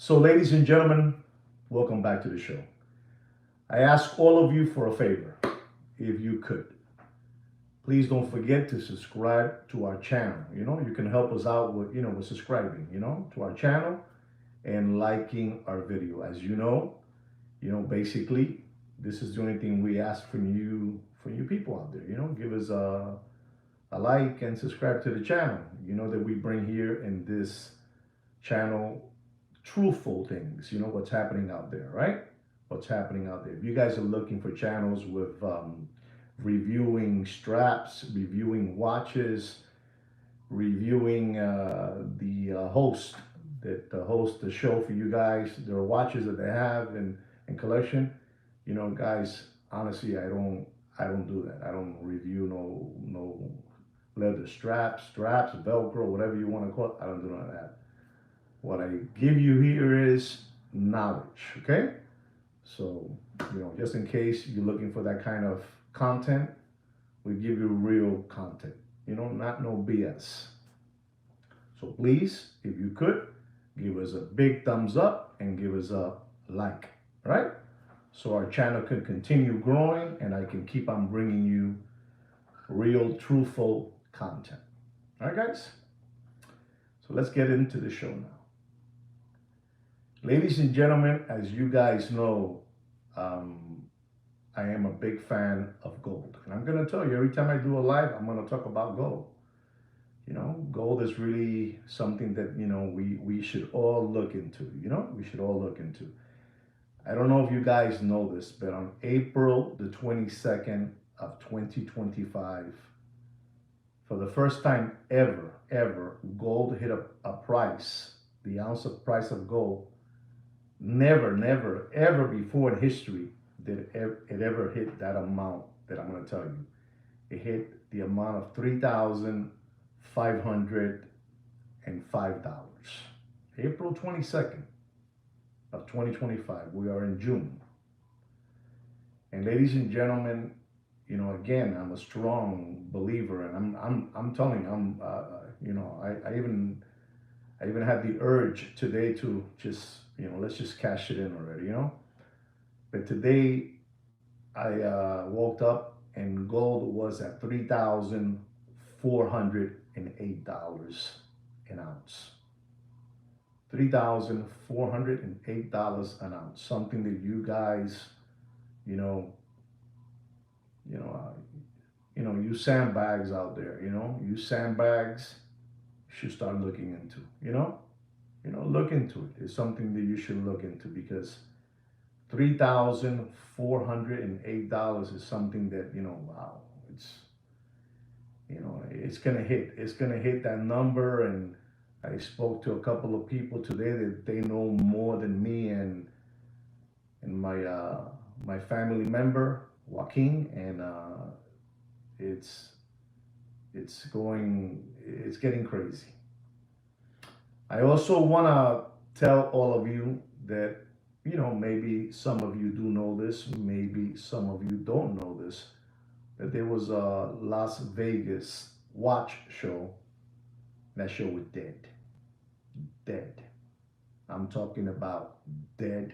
So, ladies and gentlemen, welcome back to the show. I ask all of you for a favor, if you could. Please don't forget to subscribe to our channel. You can help us out with subscribing, to our channel and liking our video. As basically, this is the only thing we ask from you people out there. Give us a like and subscribe to the channel. That we bring here in this channel truthful things, what's happening out there, right? What's happening out there. If you guys are looking for channels with reviewing straps, reviewing watches, reviewing the host that hosts the show for you guys, their watches that they have in collection, guys, honestly, I don't do that. I don't review no leather straps, Velcro, whatever you want to call it. I don't do none of that. What I give you here is knowledge, okay? So, just in case you're looking for that kind of content, we give you real content, not no BS. So please, if you could, give us a big thumbs up and give us a like, all right? So our channel can continue growing and I can keep on bringing you real, truthful content. All right, guys? So let's get into the show now. Ladies and gentlemen, as you guys know, I am a big fan of gold. And I'm going to tell you, every time I do a live, I'm going to talk about gold. Gold is really something that, we should all look into, we should all look into. I don't know if you guys know this, but on April the 22nd of 2025, for the first time ever, gold hit a price, the ounce of price of gold. Never, ever before in history did it ever hit that amount that I'm going to tell you. It hit the amount of $3,505. April 22nd of 2025. We are in June. And ladies and gentlemen, again, I'm a strong believer, and I'm telling you, I even had the urge today to just, let's just cash it in already, But today I woke up and gold was at $3,408 an ounce. $3,408 an ounce. Something that you guys, you sandbags out there, you sandbags should start looking into, look into it. It's something that you should look into because $3,408 is something that, wow, it's gonna hit that number. And I spoke to a couple of people today that they know more than me and my family member, Joaquin, and it's getting crazy. I also want to tell all of you that, maybe some of you do know this, maybe some of you don't know this, that there was a Las Vegas watch show. That show was dead. Dead. I'm talking about dead.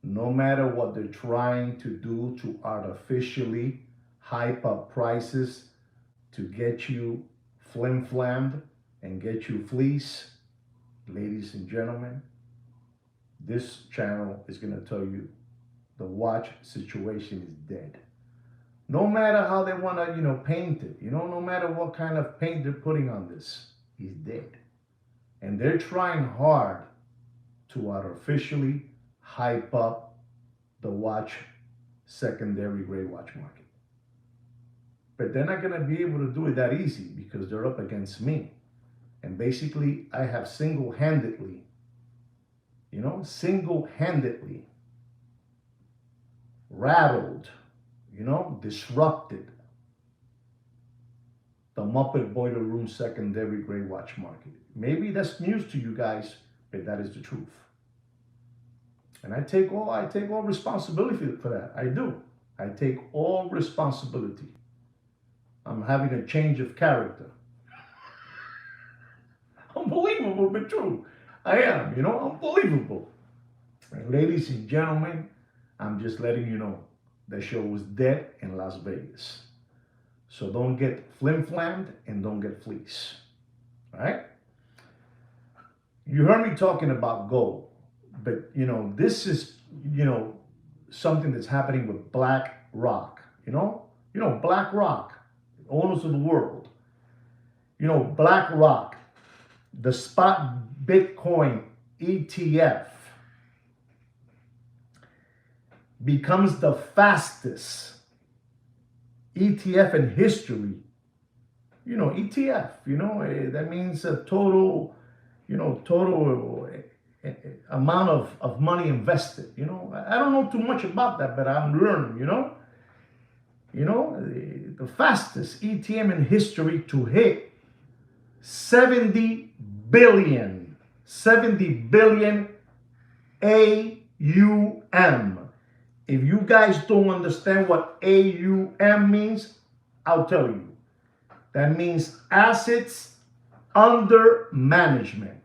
No matter what they're trying to do to artificially hype up prices to get you flim-flammed and get you fleece, ladies and gentlemen, this channel is going to tell you the watch situation is dead. No matter how they want to, paint it, no matter what kind of paint they're putting on this, he's dead. And they're trying hard to artificially hype up the watch secondary gray watch market. But they're not going to be able to do it that easy because they're up against me. And basically, I have single-handedly rattled, disrupted the Muppet Boiler Room secondary gray watch market. Maybe that's news to you guys, but that is the truth. And I take all responsibility for that. I do. I take all responsibility. I'm having a change of character. Unbelievable, but true. I am, unbelievable. And ladies and gentlemen, I'm just letting you know the show was dead in Las Vegas. So don't get flim-flammed and don't get fleeced. All right? You heard me talking about gold, but this is something that's happening with BlackRock. BlackRock, owners of the world. BlackRock, the spot Bitcoin ETF, becomes the fastest ETF in history. ETF, that means a total amount of money invested. I don't know too much about that, but I'm learning. The fastest ETM in history to hit 70 billion AUM. If you guys don't understand what AUM means, I'll tell you. That means assets under management.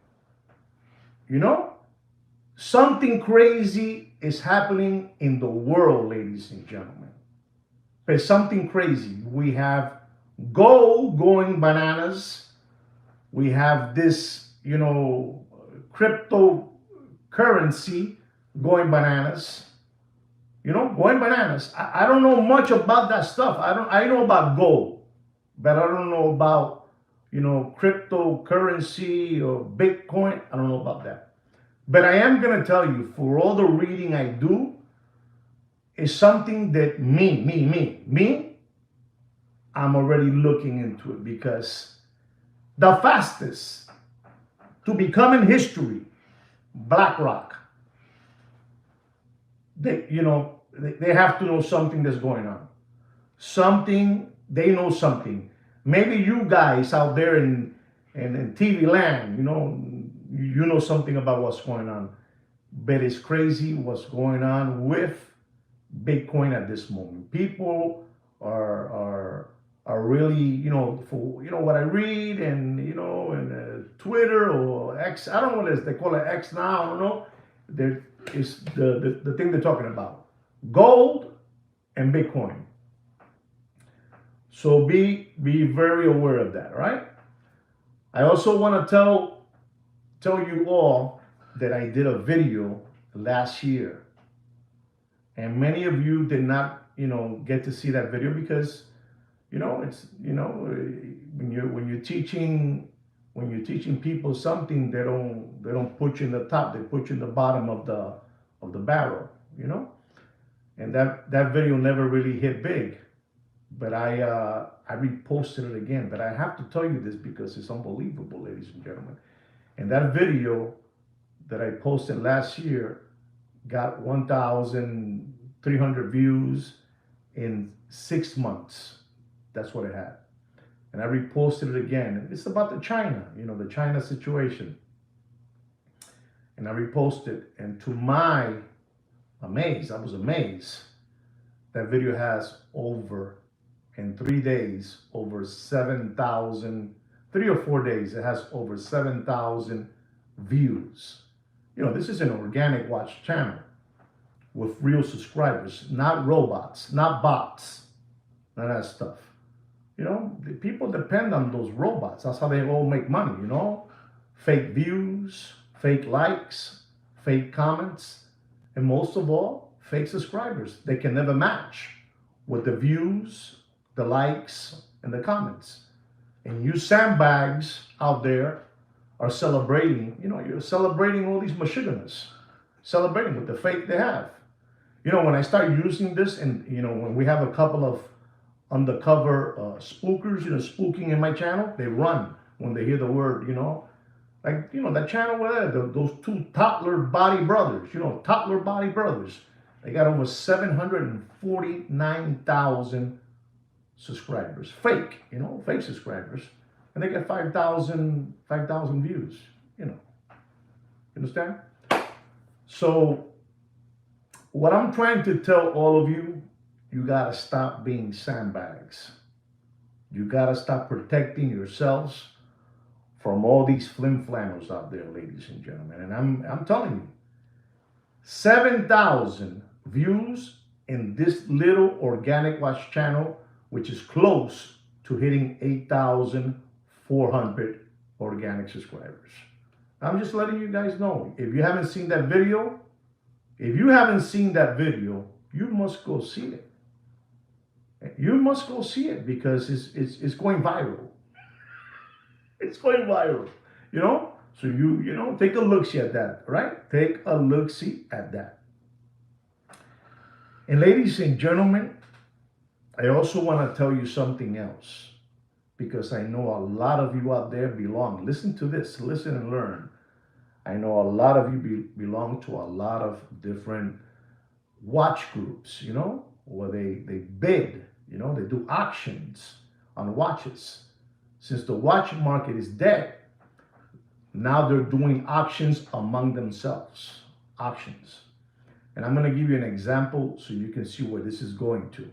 Something crazy is happening in the world, ladies and gentlemen. But something crazy. We have gold going bananas. We have this, cryptocurrency going bananas. Going bananas. I don't know much about that stuff. I know about gold, but I don't know about, cryptocurrency or Bitcoin. I don't know about that. But I am going to tell you, for all the reading I do, is something that me, I'm already looking into it, because the fastest to become in history, BlackRock, they have to know something that's going on. They know something. Maybe you guys out there in TV land, you know something about what's going on. But it's crazy what's going on with Bitcoin at this moment. People are really, for what I read and Twitter or X, I don't know what it is. They call it X now. I don't know. There is the thing they're talking about: gold and Bitcoin. So be very aware of that, right? I also want to tell you all that I did a video last year, and many of you did not, get to see that video because, it's, when you're teaching people something, they don't put you in the top, they put you in the bottom of the barrel, and that video never really hit big. But I reposted it again. But I have to tell you this because it's unbelievable, ladies and gentlemen. And that video that I posted last year got 1,300 views in 6 months. That's what it had. And I reposted it again. It's about the China, the China situation. And I reposted, and to my amaze, I was amazed. That video has in 3 days, over 7,000, 3 or 4 days, it has over 7,000 views. This is an organic watch channel with real subscribers, not robots, not bots, none of that stuff. The people depend on those robots. That's how they all make money, Fake views, fake likes, fake comments, and most of all, fake subscribers. They can never match with the views, the likes, and the comments. And you sandbags out there are celebrating, you're celebrating all these Michiganers, celebrating with the fake they have. When I start using this, and, when we have a couple of undercover spookers, spooking in my channel, they run when they hear the word, like, that channel where those two Toddler Body Brothers, Toddler Body Brothers, they got over 749,000 subscribers, fake subscribers, and they get 5,000 views, You understand? So what I'm trying to tell all of you, you gotta stop being sandbags. You gotta stop protecting yourselves from all these flim flammers out there, ladies and gentlemen. And I'm telling you, 7,000 views in this little organic watch channel, which is close to hitting 8,400 organic subscribers. I'm just letting you guys know. If you haven't seen that video, you must go see it. You must go see it because it's going viral. It's going viral, you know? So you know, take a look-see at that, right? Take a look-see at that. And ladies and gentlemen, I also want to tell you something else because I know a lot of you out there belong. Listen to this, listen and learn. I know a lot of you belong to a lot of different watch groups, you know, where they bid, you know, they do auctions on watches. Since the watch market is dead, now they're doing auctions among themselves, auctions. And I'm going to give you an example so you can see where this is going to.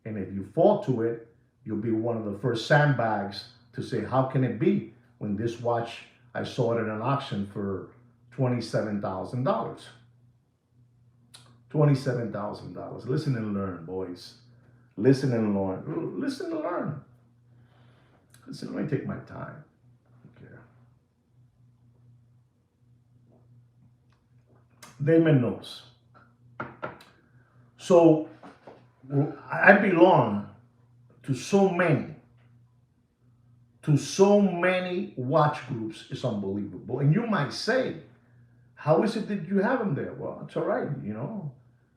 And if you fall to it, you'll be one of the first sandbags to say, how can it be when this watch, I saw it in an auction for $27,000. $27,000. Listen and learn, boys. Listen and learn. Listen and learn. Listen, let me take my time. Okay. Damon knows. So I belong to so many watch groups. It's unbelievable. And you might say, how is it that you have them there? Well, it's all right, you know.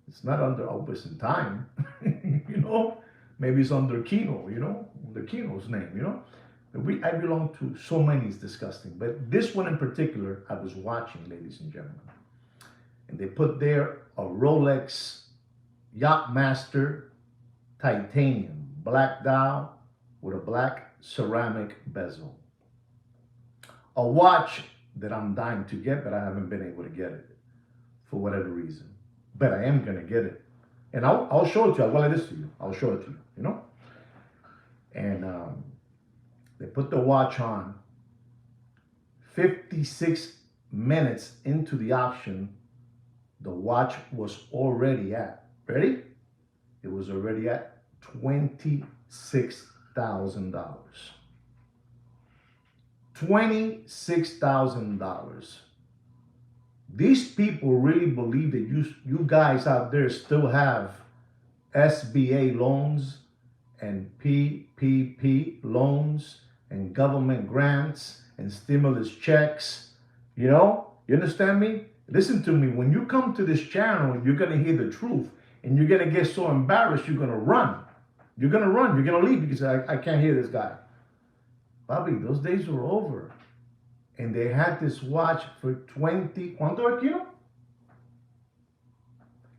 It's not under Opus and Time, you know. Maybe it's under Kino, you know, under Kino's name, you know. I belong to so many, it's disgusting. But this one in particular, I was watching, ladies and gentlemen. And they put there a Rolex Yachtmaster titanium, black dial with a black ceramic bezel. A watch that I'm dying to get, but I haven't been able to get it for whatever reason. But I am going to get it. And I'll show it to you. I'll let this to you. I'll show it to you, you know. And they put the watch on. 56 minutes into the auction, the watch was already at, ready? It was already at $26,000. $26,000. These people really believe that you guys out there still have SBA loans and PPP loans and government grants and stimulus checks. You know, you understand me? Listen to me. When you come to this channel, you're going to hear the truth and you're going to get so embarrassed, you're going to run. You're going to run. You're going to leave because I can't hear this guy. Bobby, those days were over. And they had this watch for ¿cuánto Kino?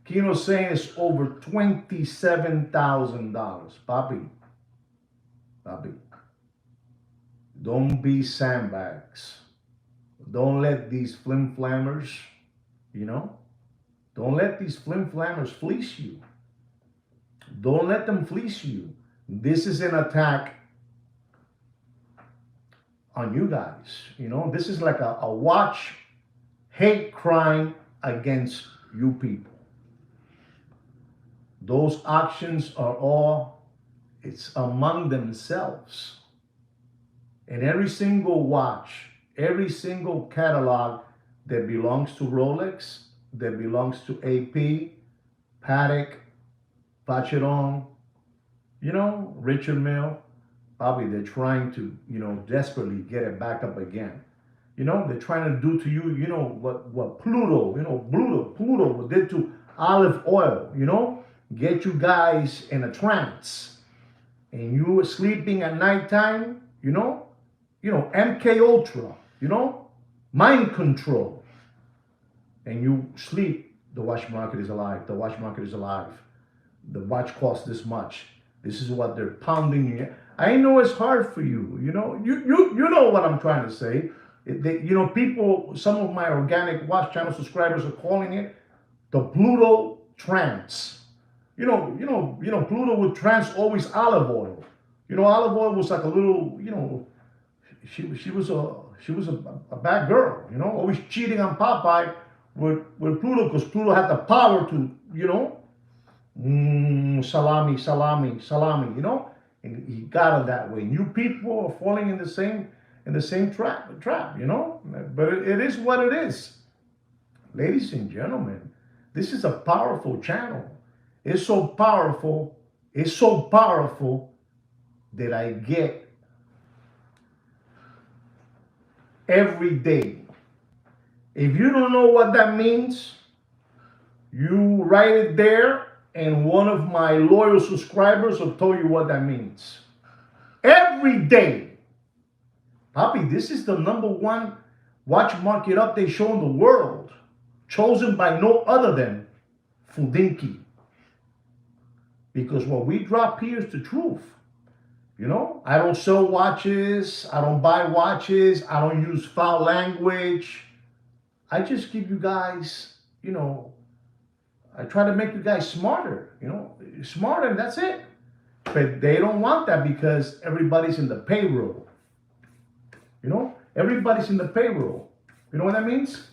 Kino's saying it's over $27,000. Bobby, don't be sandbags. Don't let these flim flammers, you know, don't let these flim flammers fleece you. Don't let them fleece you. This is an attack on you guys. You know, this is like a watch hate crime against you people. Those auctions are all, it's among themselves. And every single watch, every single catalog that belongs to Rolex, that belongs to AP, Patek, Vacheron, you know, Richard Mille, Bobby, they're trying to, you know, desperately get it back up again. You know, they're trying to do to you, you know, what Pluto, you know, Pluto did to olive oil, you know, get you guys in a trance. And you were sleeping at nighttime, you know, MK Ultra, you know, mind control. And you sleep, the watch market is alive. The watch market is alive. The watch costs this much. This is what they're pounding you. I know it's hard for you, you know. You know what I'm trying to say. You know, people, some of my organic watch channel subscribers are calling it the Pluto trance. You know, Pluto would trance always olive oil. You know, olive oil was like a little, you know, she was a She was a bad girl, you know, always cheating on Popeye with Pluto because Pluto had the power to, you know, salami, salami, salami, you know, and he got her that way. New people are falling in the same trap, you know. But it is what it is, ladies and gentlemen. This is a powerful channel. It's so powerful. It's so powerful that I get every day. If you don't know what that means, you write it there, and one of my loyal subscribers will tell you what that means. Every day. Papi, this is the #1 watch market update show in the world, chosen by no other than Fudinki. Because what we drop here is the truth. You know, I don't sell watches, I don't buy watches, I don't use foul language. I just give you guys, you know, I try to make you guys smarter, you know, smarter, and that's it. But they don't want that because everybody's in the payroll. You know, everybody's in the payroll. You know what that means?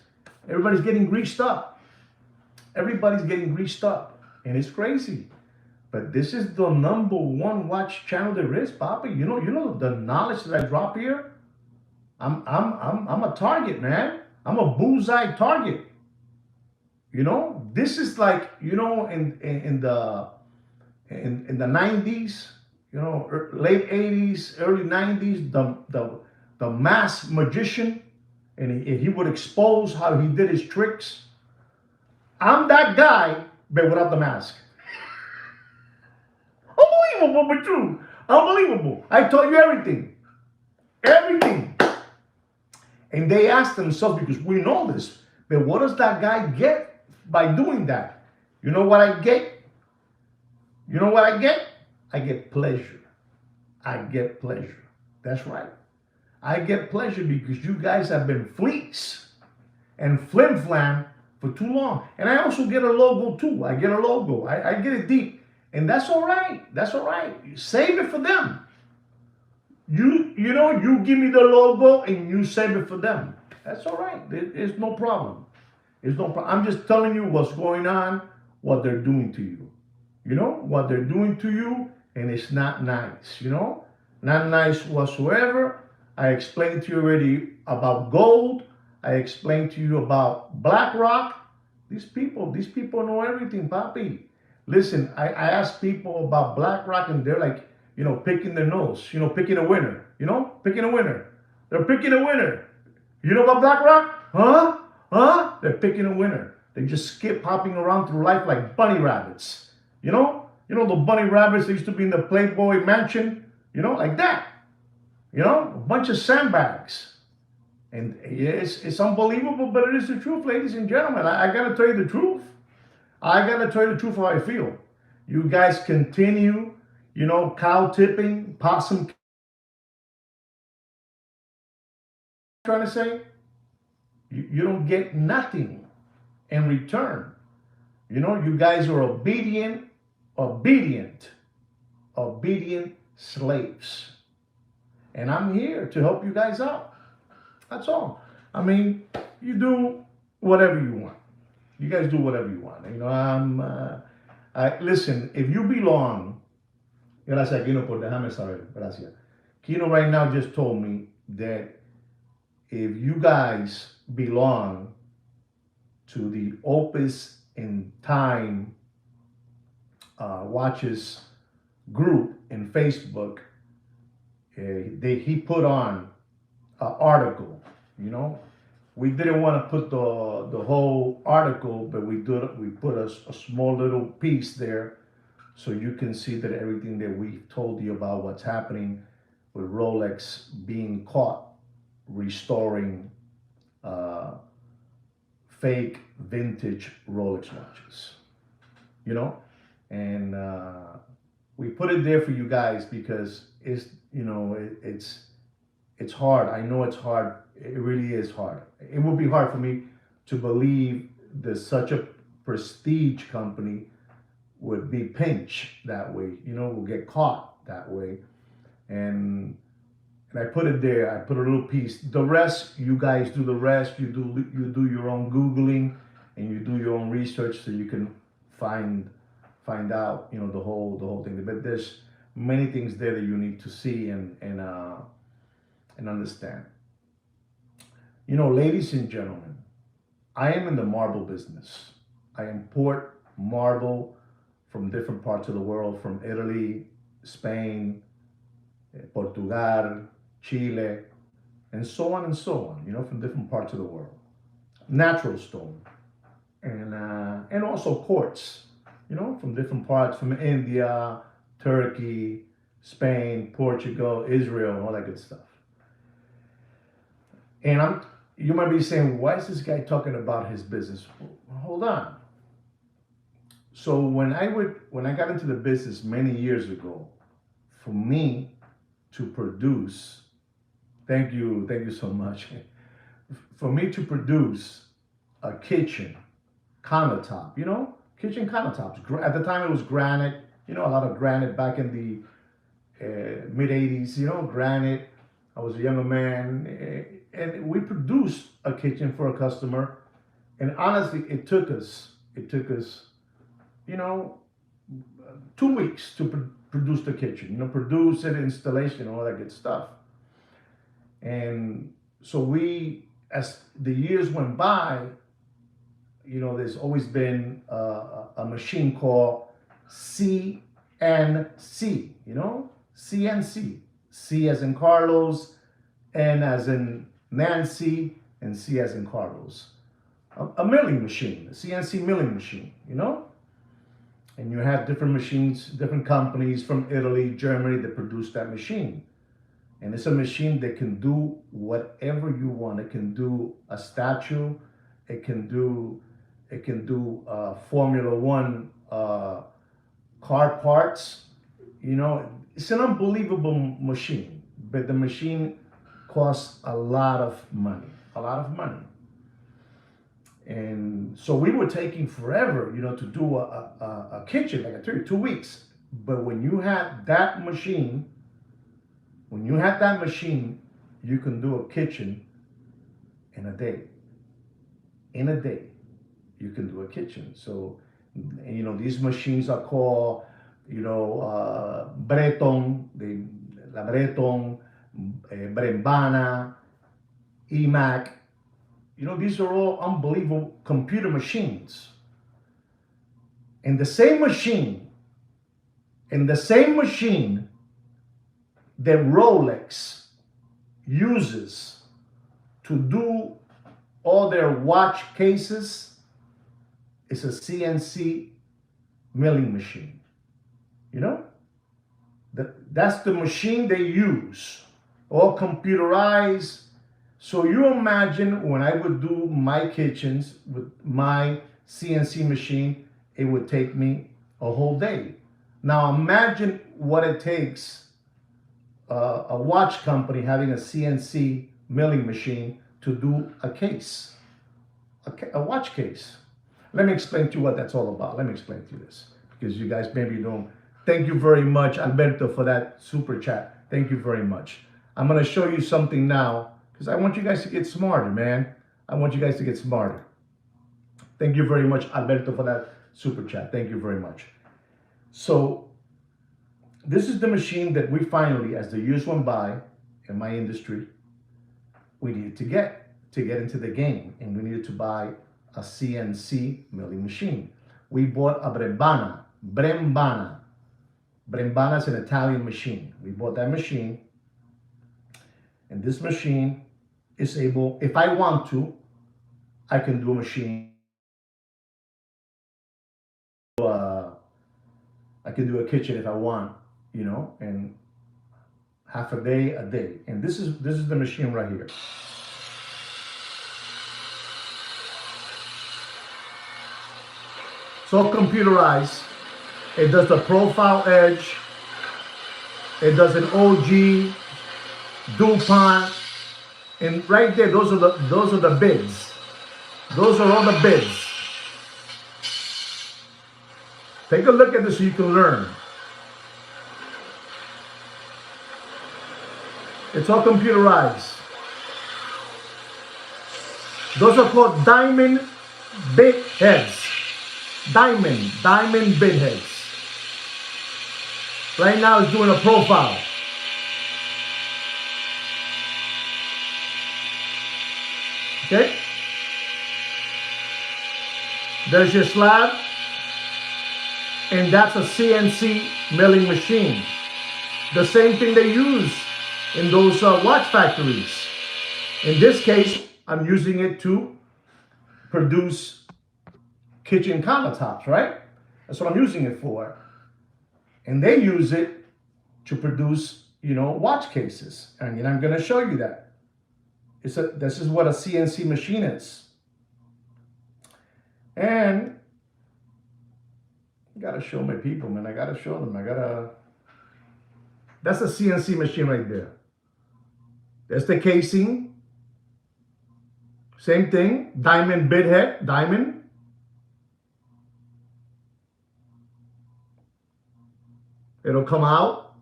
Everybody's getting greased up. Everybody's getting greased up, and it's crazy. But this is the #1 watch channel there is, Papi. You know the knowledge that I drop here. I'm a target, man. I'm a bullseye target. You know, this is like, you know, in the 90s, you know, late 80s, early 90s, the masked magician, and he would expose how he did his tricks. I'm that guy, but without the mask. Unbelievable, but true. Unbelievable. I told you everything. Everything. And they ask themselves, because we know this, but what does that guy get by doing that? You know what I get? You know what I get? I get pleasure. I get pleasure. That's right. I get pleasure because you guys have been fleeks and flim-flam for too long. And I also get a logo too. I get a logo. I get it deep. And that's all right. That's all right. Save it for them. You know, you give me the logo and you save it for them. That's all right. It's no problem. It's no problem. I'm just telling you what's going on, what they're doing to you. You know, what they're doing to you, and it's not nice, you know? Not nice whatsoever. I explained to you already about gold. I explained to you about BlackRock. These people know everything, Papi. Listen, I ask people about BlackRock and they're like, you know, picking their nose, you know, picking a winner, you know, picking a winner. They're picking a winner. You know about BlackRock? Huh? They're picking a winner. They just skip hopping around through life like bunny rabbits. You know the bunny rabbits that used to be in the Playboy mansion, you know, like that. You know, a bunch of sandbags. And it's unbelievable, but it is the truth, ladies and gentlemen. I got to tell you the truth. I got to tell you the truth how I feel. You guys continue, you know, cow tipping, possum. Trying to say, you don't get nothing in return. You know, you guys are obedient slaves. And I'm here to help you guys out. That's all. I mean, you do whatever you want. You guys do whatever you want. You know, listen, if you belong, gracias, Kino, por dejarme saber. Gracias. Kino right now just told me that if you guys belong to the Opus in Time Watches group in Facebook, he put on an article, you know. We didn't want to put the whole article, but we put a small little piece there so you can see that everything that we told you about what's happening with Rolex being caught restoring fake vintage Rolex watches, you know. And we put it there for you guys because it's, you know, it's hard. I know it's hard. It really is hard. It would be hard for me to believe that such a prestige company would be pinched that way, you know, will get caught that way. And and I put it there. I put a little piece. The rest, you guys do the rest. You do your own googling, and you do your own research so you can find find out the whole thing. But there's many things there that you need to see and understand. Ladies and gentlemen, I am in the marble business. I import marble from different parts of the world, from Italy, Spain, Portugal, Chile, and so on and so on, from different parts of the world. Natural stone. And also quartz, from different parts, from India, Turkey, Spain, Portugal, Israel, all that good stuff. And you might be saying, why is this guy talking about his business? Well, hold on. So when I got into the business many years ago, for me to produce, thank you so much. For me to produce a kitchen countertop, kitchen countertops. At the time it was granite, a lot of granite back in the mid 80s, granite. I was a younger man, and we produced a kitchen for a customer. And honestly, it took us, you know, 2 weeks to produce the kitchen, produce it, installation, all that good stuff. And so as the years went by, there's always been a machine called CNC, CNC. C as in Carlos, N as in Nancy, and C as in Carlos. A milling machine, a CNC milling machine, And you have different machines, different companies from Italy, Germany that produce that machine. And it's a machine that can do whatever you want. It can do a statue. It can do Formula One car parts. It's an unbelievable machine. But the machine costs a lot of money. And so we were taking forever, to do a kitchen, like I told you, 2 weeks. But when you had that machine, you can do a kitchen in a day. In a day, you can do a kitchen. So, these machines are called, Breton, La Breton, Brembana, EMAC. These are all unbelievable computer machines. And the same machine that Rolex uses to do all their watch cases is a CNC milling machine. That's the machine they use, all computerized. So you imagine when I would do my kitchens with my CNC machine, it would take me a whole day. Now imagine what it takes a watch company having a CNC milling machine to do a case, a watch case. Let me explain to you what that's all about. Let me explain to you this, because you guys maybe don't. Thank you very much, Alberto, for that super chat. Thank you very much. I'm going to show you something now, because I want you guys to get smarter, man. I want you guys to get smarter. Thank you very much, Alberto, for that super chat. Thank you very much. So this is the machine that we finally, as the years went by in my industry, we needed to get into the game. And we needed to buy a CNC milling machine. We bought a Brembana. Brembana is an Italian machine. We bought that machine. And this machine is able, if I want to, I can do a machine. I can do a kitchen if I want, and half a day. And this is the machine right here. It's all computerized. It does the profile edge. It does an OG, DuPont, and right there, those are the bids. Those are all the bids. Take a look at this so you can learn. It's all computerized. Those are called diamond bit heads. Diamond bit heads. Right now it's doing a profile. Okay? There's your slab. And that's a CNC milling machine. The same thing they use in those watch factories. In this case, I'm using it to produce kitchen countertops, right? That's what I'm using it for. And they use it to produce, watch cases. And I'm going to show you that. This is what a CNC machine is. And I gotta show my people, man. I gotta show them. That's a CNC machine right there. That's the casing. Same thing. Diamond bit head. Diamond. It'll come out.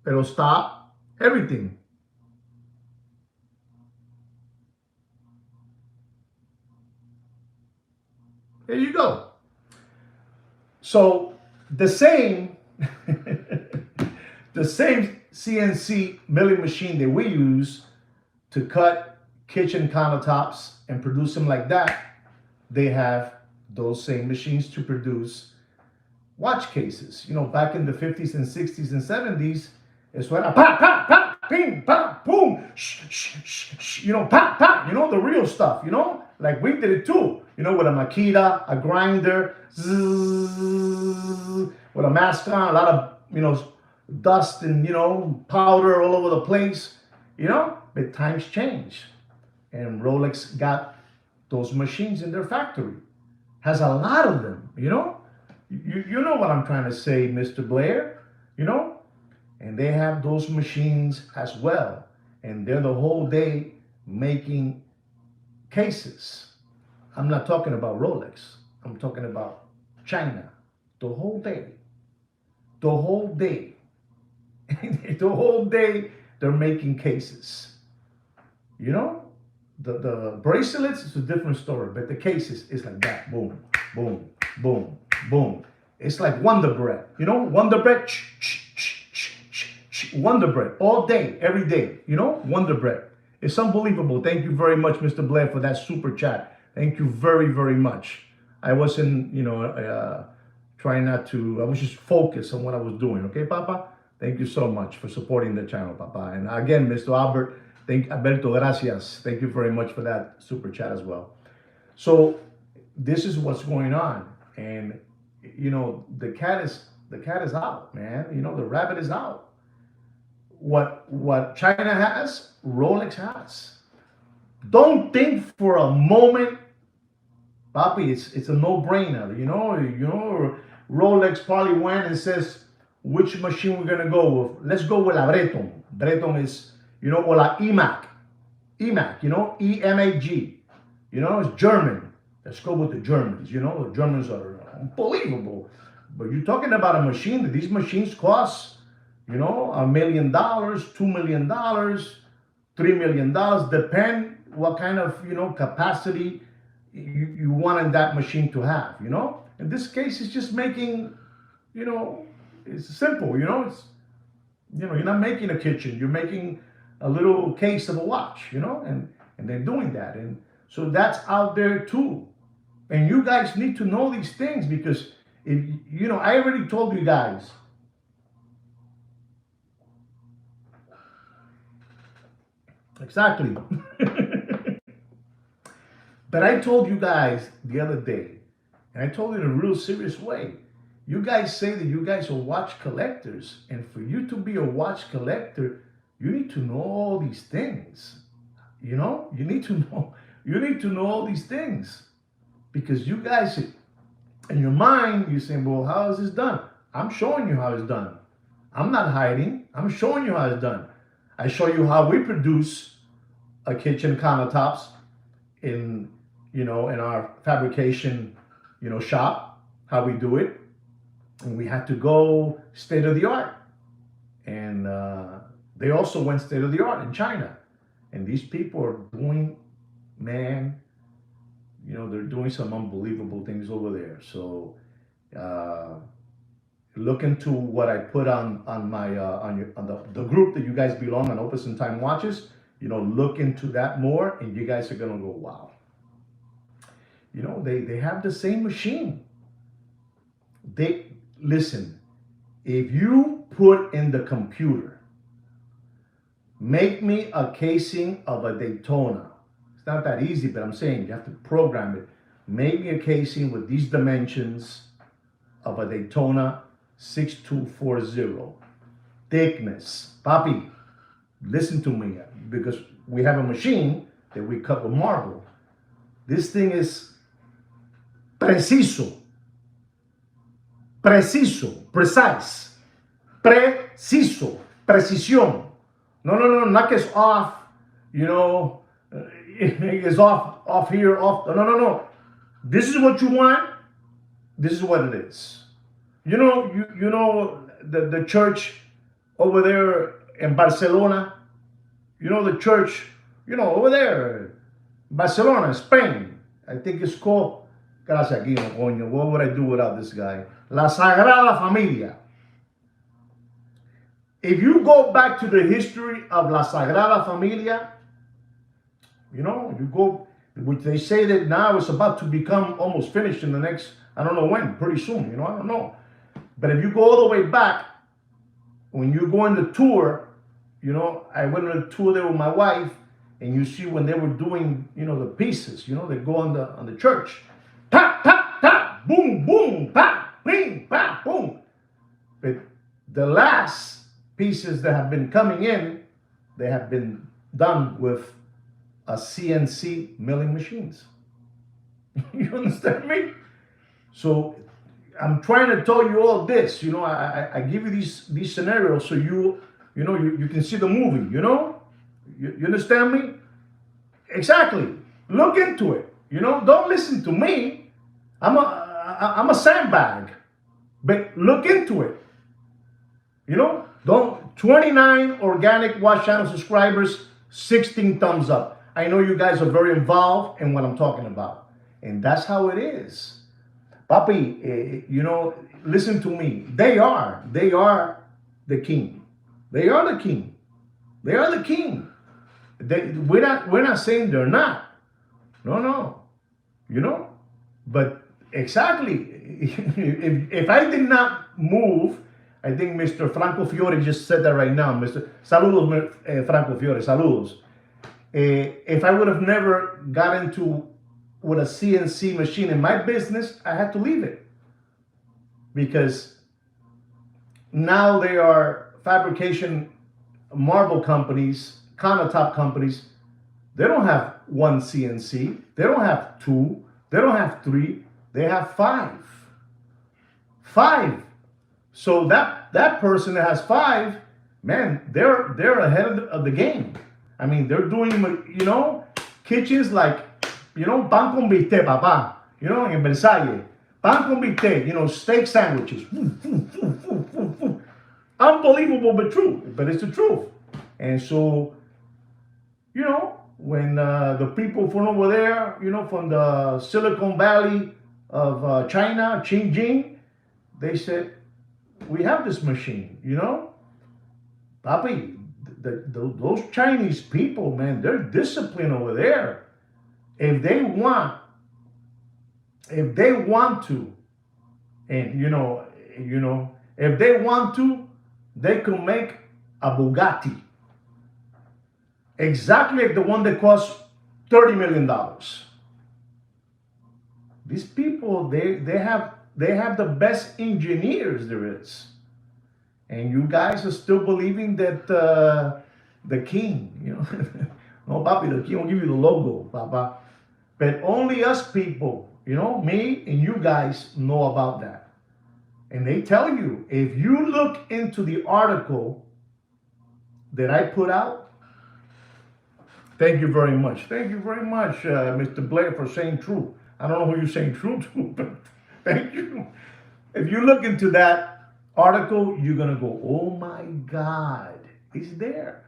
It'll stop. Everything. There you go. So the same CNC milling machine that we use to cut kitchen countertops and produce them like that, they have those same machines to produce watch cases. Back in the 50s and 60s and 70s, it's when pop, pop, pop, ping, pop, boom, shh, shh, shh, shh, pop, pop, the real stuff, like we did it too, with a Makita, a grinder, zzz, with a mask on, a lot of, dust and, powder all over the place, but times change. And Rolex got those machines in their factory. Has a lot of them, You know what I'm trying to say, Mr. Blair, And they have those machines as well. And they're the whole day making cases. I'm not talking about Rolex. I'm talking about China. The whole day. The whole day. The whole day they're making cases. The bracelets is a different story, but the cases is like that. Boom, boom, boom, boom. It's like Wonder Bread. Wonder Bread. Wonder Bread. All day, every day. Wonder Bread. It's unbelievable. Thank you very much, Mr. Blair, for that super chat. Thank you very, very much. I wasn't, trying not to, I was just focused on what I was doing. Okay, Papa? Thank you so much for supporting the channel, Papa. And again, Mr. Albert, Alberto, gracias. Thank you very much for that super chat as well. So this is what's going on. And, the cat is out, man. The rabbit is out. What China has, Rolex has. Don't think for a moment, Papi, it's a no-brainer. Rolex probably went and says, which machine we're gonna go with. Let's go with la Breton. Breton is, or la EMAG. EMAG, E-M-A-G. It's German. Let's go with the Germans. The Germans are unbelievable. But you're talking about a machine that these machines cost, $1 million, $2 million, $3 million, depend what kind of, capacity you want in that machine to have, In this case, it's just making, it's simple, it's, you're not making a kitchen, you're making a little case of a watch, and they're doing that. And so that's out there too. And you guys need to know these things because, if I already told you guys, exactly. But I told you guys the other day, and I told you in a real serious way, you guys say that you guys are watch collectors, and for you to be a watch collector, you need to know all these things. You need to know all these things. Because you guys, in your mind, you're saying, well, how is this done? I'm showing you how it's done. I'm not hiding. I'm showing you how it's done. I show you how we produce a kitchen countertops in our fabrication, shop, how we do it. And we had to go state of the art. And They also went state of the art in China. And these people are doing, man, they're doing some unbelievable things over there. So uh, look into what I put on my on the group that you guys belong on Opus and Time Watches. Look into that more, and you guys are gonna go, wow. They have the same machine. They listen. If you put in the computer, make me a casing of a Daytona. It's not that easy, but I'm saying you have to program it. Make me a casing with these dimensions of a Daytona 6240. Thickness. Papi, listen to me, because we have a machine that we cut with marble. This thing is preciso. Preciso. Precise. Preciso. Precision. No, not just off, it's off here, off. No. This is what you want. This is what it is. The church over there in Barcelona. The church, over there, Barcelona, Spain. I think it's called, gracias aquí, coño. What would I do without this guy? La Sagrada Familia. If you go back to the history of La Sagrada Familia, you go, which they say that now it's about to become almost finished in the next, I don't know when, pretty soon, I don't know. But if you go all the way back, when you go on the tour, I went on a tour there with my wife, and you see when they were doing, the pieces, they go on the church. Pa, pa, pa, boom, boom, pa, bing, pa, boom. But the last pieces that have been coming in, they have been done with a CNC milling machines. You understand me? So I'm trying to tell you all this. I give you these scenarios so you can see the movie. You understand me? Exactly. Look into it. Don't listen to me. I'm a sandbag, but look into it. Don't 29 organic Watch Channel subscribers, 16 thumbs up. I know you guys are very involved in what I'm talking about, and that's how it is. Papi, listen to me. They are the king. They are the king. They are the king. We're not saying they're not. No. But exactly, if I did not move, I think Mr. Franco Fiore just said that right now. Saludos, Franco Fiore, saludos. If I would have never got into with a CNC machine in my business, I had to leave it. Because now they are fabrication marble companies, countertop companies. They don't have one CNC. They don't have two. They don't have three. They have five. So that person that has five, man, they're ahead of the game. I mean, they're doing, kitchens like, pan con bistec, papá, in Versailles. Pan con bistec, steak sandwiches. Unbelievable, but true. But it's the truth. And so, when the people from over there, from the Silicon Valley of China, Xinjiang, they said, we have this machine, Papi, those Chinese people, man, they're disciplined over there. If they want to, and if they want to, they can make a Bugatti. Exactly like the one that costs $30 million. These people, they have the best engineers there is. And you guys are still believing that the king, no, papi, the king will give you the logo, papa. But only us people, me and you guys know about that. And they tell you, if you look into the article that I put out, thank you very much. Thank you very much, Mr. Blair, for saying true. I don't know who you're saying true to, but thank you. If you look into that article, you're going to go, oh my God. is there.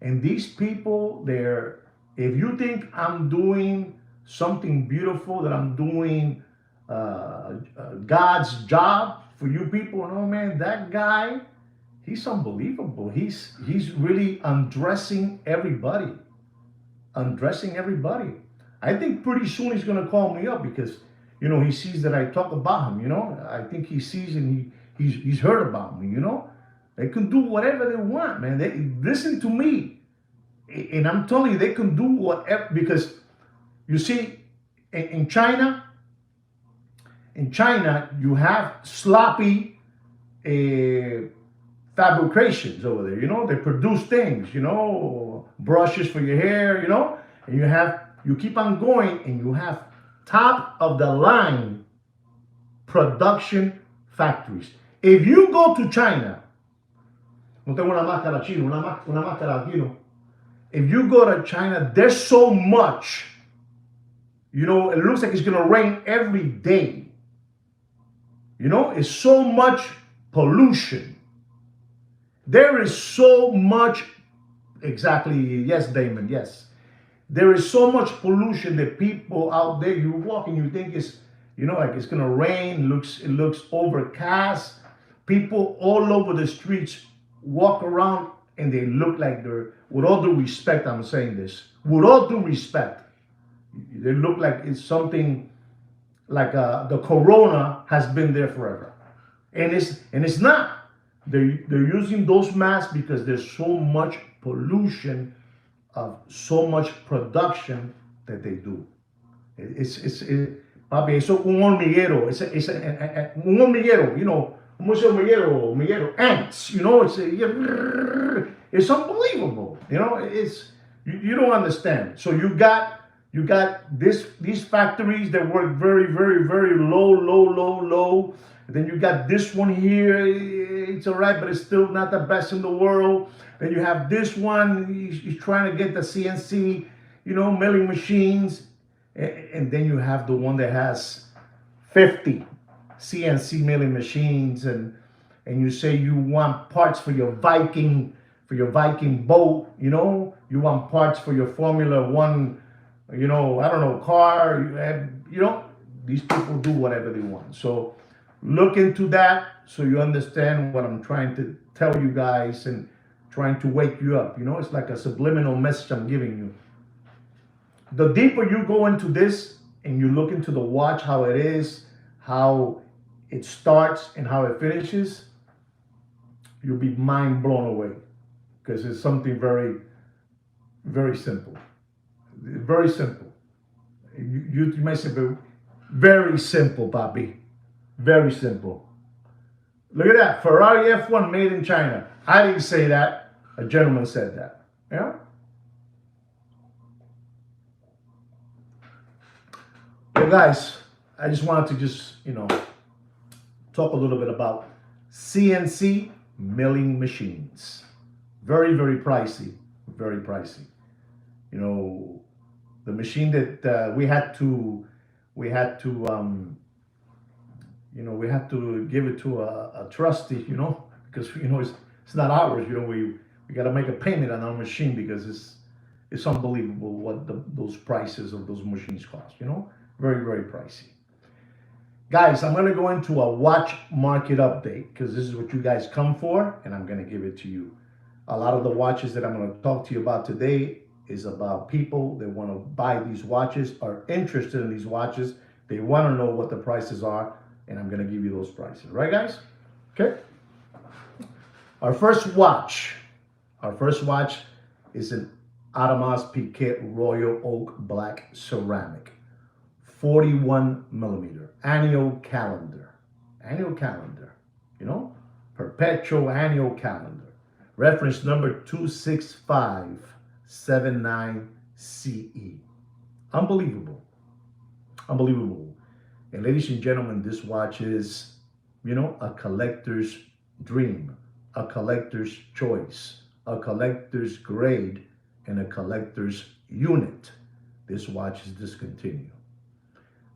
And these people, they're, if you think I'm doing something beautiful, that I'm doing God's job for you people, no man, that guy, he's unbelievable. He's really undressing everybody. I think pretty soon he's gonna call me up because he sees that I talk about him. I think he sees and he's heard about me. They can do whatever they want, man. They listen to me, and I'm telling you, they can do whatever because you see, in China, you have sloppy fabrications over there. They produce things. Brushes for your hair. And you keep on going, and you have top of the line production factories. If you go to China, no tengo una máscara chino, una máscara aquí, no. If you go to China, there's so much. It looks like it's gonna rain every day. It's so much pollution. There is so much, exactly, yes, Damon, yes. There is so much pollution that people out there, you walk and you think it's, like it's gonna rain, it looks overcast. People all over the streets walk around and they look like they're, with all due respect, I'm saying this, with all due respect, they look like it's something like the corona has been there forever. And it's not. They're using those masks because there's so much pollution of so much production that they do. Papi, eso un hormiguero. Es un hormiguero, ¿cómo es hormiguero? Ants, it's unbelievable. You don't understand. So you got these factories that work very, very, very low. And then you got this one here. It's all right, but it's still not the best in the world. Then you have this one. He's trying to get the CNC, milling machines. And then you have the one that has 50 CNC milling machines, and you say you want parts for your Viking boat. You want parts for your Formula One. I don't know, car. These people do whatever they want. So look into that so you understand what I'm trying to tell you guys and trying to wake you up. It's like a subliminal message I'm giving you. The deeper you go into this and you look into the watch, how it is, how it starts and how it finishes, you'll be mind blown away because it's something very, very simple. Very simple. You may say, very simple, Papi. Very simple. Look at that. Ferrari F1 made in China. I didn't say that. A gentleman said that. Yeah? Well, guys, I just wanted to talk a little bit about CNC milling machines. Very, very pricey. Very pricey. The machine that we had to give it to a trustee, because it's not ours. We got to make a payment on our machine because it's unbelievable what those prices of those machines cost. Very, very pricey. Guys, I'm going to go into a watch market update because this is what you guys come for, and I'm going to give it to you. A lot of the watches that I'm going to talk to you about today is about people that want to buy these watches, are interested in these watches. They want to know what the prices are, and I'm going to give you those prices. Right, guys? Okay. Our first watch is an Audemars Piguet Royal Oak Black Ceramic, 41 millimeter, annual calendar, perpetual annual calendar. Reference number 26579CE. Unbelievable. And ladies and gentlemen, this watch is, a collector's dream, a collector's choice, a collector's grade, and a collector's unit. This watch is discontinued.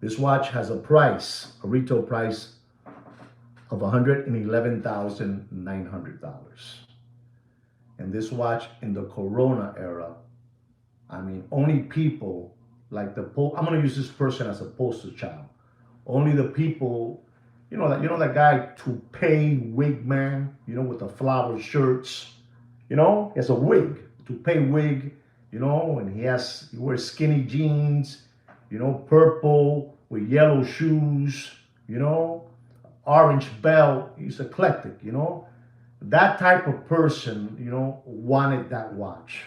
This watch has a retail price of $111,900. And this watch in the Corona era, I mean, only people like I'm gonna use this person as a poster child. Only the people, that guy Toupee wig man, with the flower shirts, he has a wig, Toupee wig, and he wears skinny jeans, purple with yellow shoes, orange belt. He's eclectic, That type of person, wanted that watch.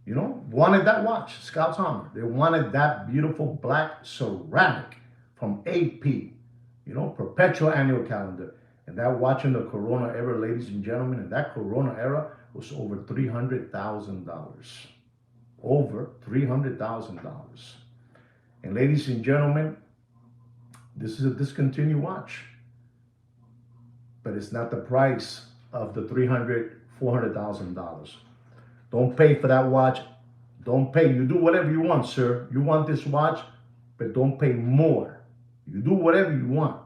Wanted that watch, Scout's Honor. They wanted that beautiful black ceramic from AP, perpetual annual calendar. And that watch in the Corona era, ladies and gentlemen, in that Corona era was over $300,000. Over $300,000. And ladies and gentlemen, this is a discontinued watch. But it's not the price of the $400,000. Don't pay for that watch. Don't pay. You do whatever you want, sir. You want this watch, but don't pay more. You do whatever you want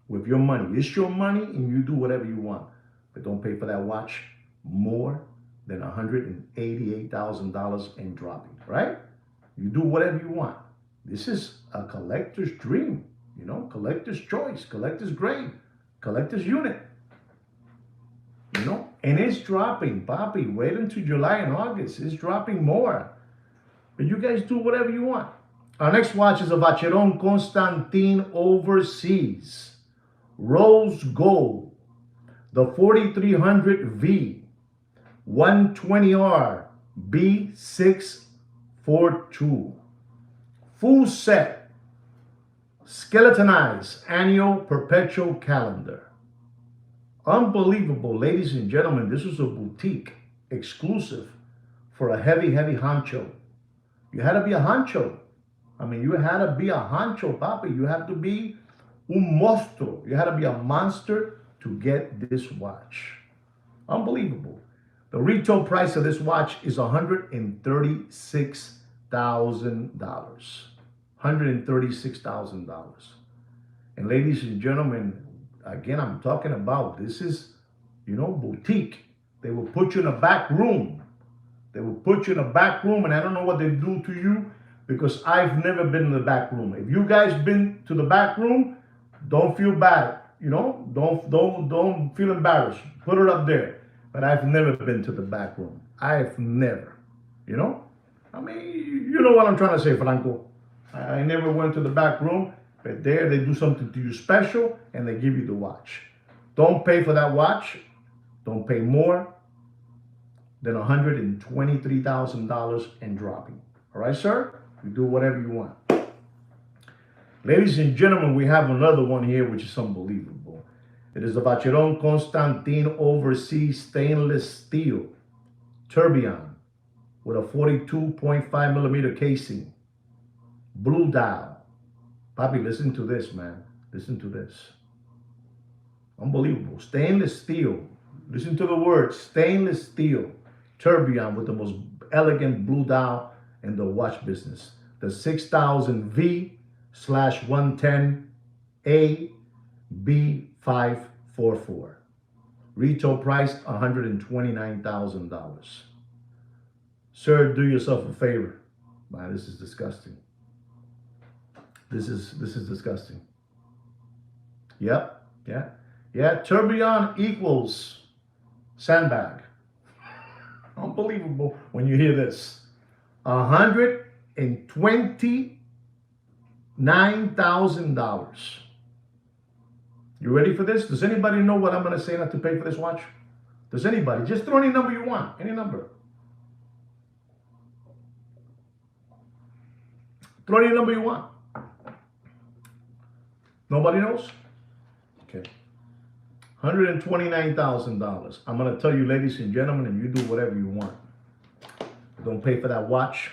with your money. It's your money, and you do whatever you want. But don't pay for that watch more than $188,000 and dropping, right? You do whatever you want. This is a collector's dream, collector's choice, collector's grade, collector's unit. And it's dropping, Bobby. Wait until July and August. It's dropping more. But you guys do whatever you want. Our next watch is a Vacheron Constantin Overseas. Rose Gold. The 4300V. 120R. B642. Full set. Skeletonized annual perpetual calendar. Unbelievable, ladies and gentlemen. This was a boutique exclusive for a heavy honcho. You had to be a honcho. I mean, you had to be a honcho, papi. You have to be un monstruo. You had to be a monster to get this watch. Unbelievable. The retail price of this watch is $136,000. $136,000. And ladies and gentlemen, again, I'm talking about, this is, boutique. They will put you in a back room. They will put you in a back room, and I don't know what they do to you because I've never been in the back room. If you guys been to the back room, don't feel bad. Don't feel embarrassed. Put it up there. But I've never been to the back room. I've never. I mean, you know what I'm trying to say, Franco. I never went to the back room. But there they do something to you special and they give you the watch. Don't pay for that watch. Don't pay more than $123,000 and dropping. All right, sir? You do whatever you want. Ladies and gentlemen, we have another one here which is unbelievable. It is the Vacheron Constantin Overseas Stainless Steel Tourbillon with a 42.5 millimeter casing. Blue dial. Papi, listen to this, man. Listen to this. Unbelievable. Stainless steel. Listen to the words. Stainless steel. Tourbillon with the most elegant blue dial in the watch business. The 6000V/110 AB544. Retail price $129,000. Sir, do yourself a favor. Man, this is disgusting. This is disgusting. Yep. Yeah. Tourbillon equals sandbag. Unbelievable when you hear this. $129,000. You ready for this? Does anybody know what I'm going to say not to pay for this watch? Does anybody? Just throw any number you want. Any number. Throw any number you want. Nobody knows? Okay. $129,000. I'm going to tell you, ladies and gentlemen, and you do whatever you want. Don't pay for that watch.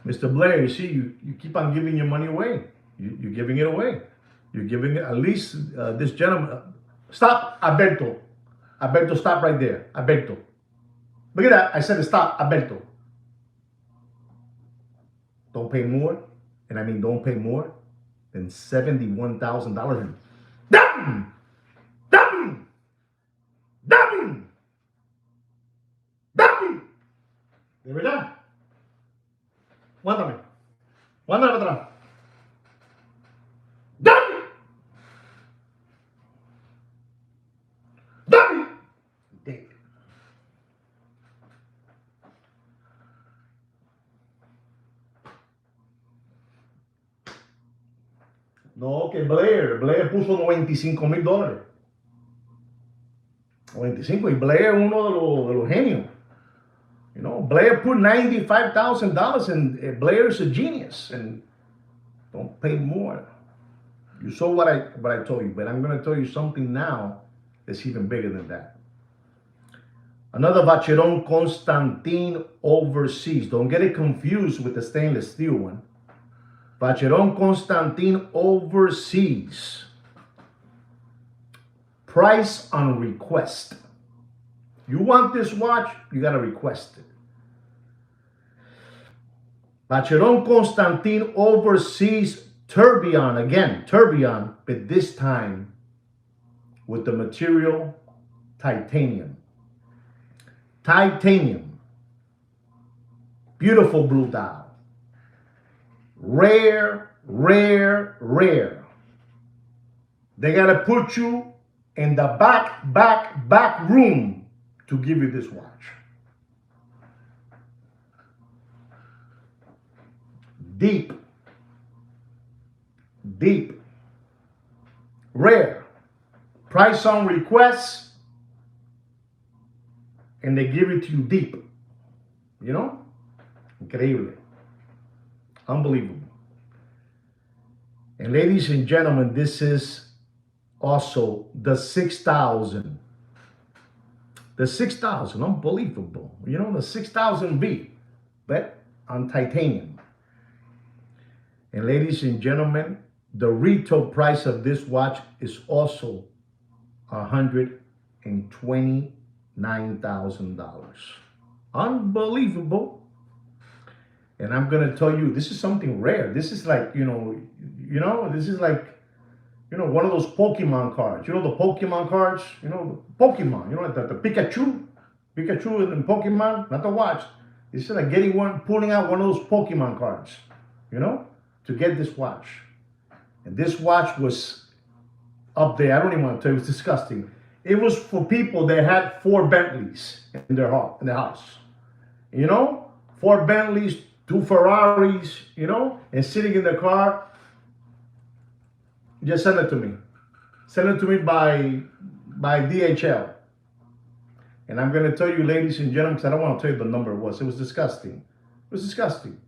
Mr. Blair, you see, you keep on giving your money away. You're giving it away. You're giving it, at least this gentleman. Stop, Alberto. Alberto, stop right there. Alberto. Look at that. I said stop, Alberto. Don't pay more, and I mean don't pay more than $71,000. Dumb! De verdad. Mándame. Mándame para atrás. ¡Dame! ¡Dame! No, que Blair puso $95,000. 95, y Blair es uno de los genios. You know, Blair put $95,000 and Blair is a genius and don't pay more. You saw what I told you, but I'm going to tell you something now that's even bigger than that. Another Vacheron Constantin overseas. Don't get it confused with the stainless steel one. Vacheron Constantin overseas. Price on request. You want this watch, you got to request it. Vacheron Constantin overseas tourbillon, again, tourbillon, but this time with the material titanium. Titanium. Beautiful blue dial. Rare, rare, rare. They got to put you in the back room to give you this watch. Deep. Deep. Rare. Price on request. And they give it to you deep. You know? Increíble. Unbelievable. And ladies and gentlemen, this is also the 6,000. The 6,000, unbelievable. You know, the 6,000V, but on titanium. And ladies and gentlemen, the retail price of this watch is also $129,000. Unbelievable. And I'm gonna tell you, this is something rare. This is like, this is like, one of those Pokemon cards. You know the Pokemon cards? You know, Pokemon. You know, the Pikachu and Pokemon, not the watch. It's like pulling out one of those Pokemon cards, to get this watch. And this watch was up there. I don't even want to tell you, it was disgusting. It was for people that had 4 Bentleys in their house. 4 Bentleys, 2 Ferraris, and sitting in the car. Just send it to me. Send it to me by DHL. And I'm going to tell you, ladies and gentlemen, because I don't want to tell you the number it was. It was disgusting. It was disgusting.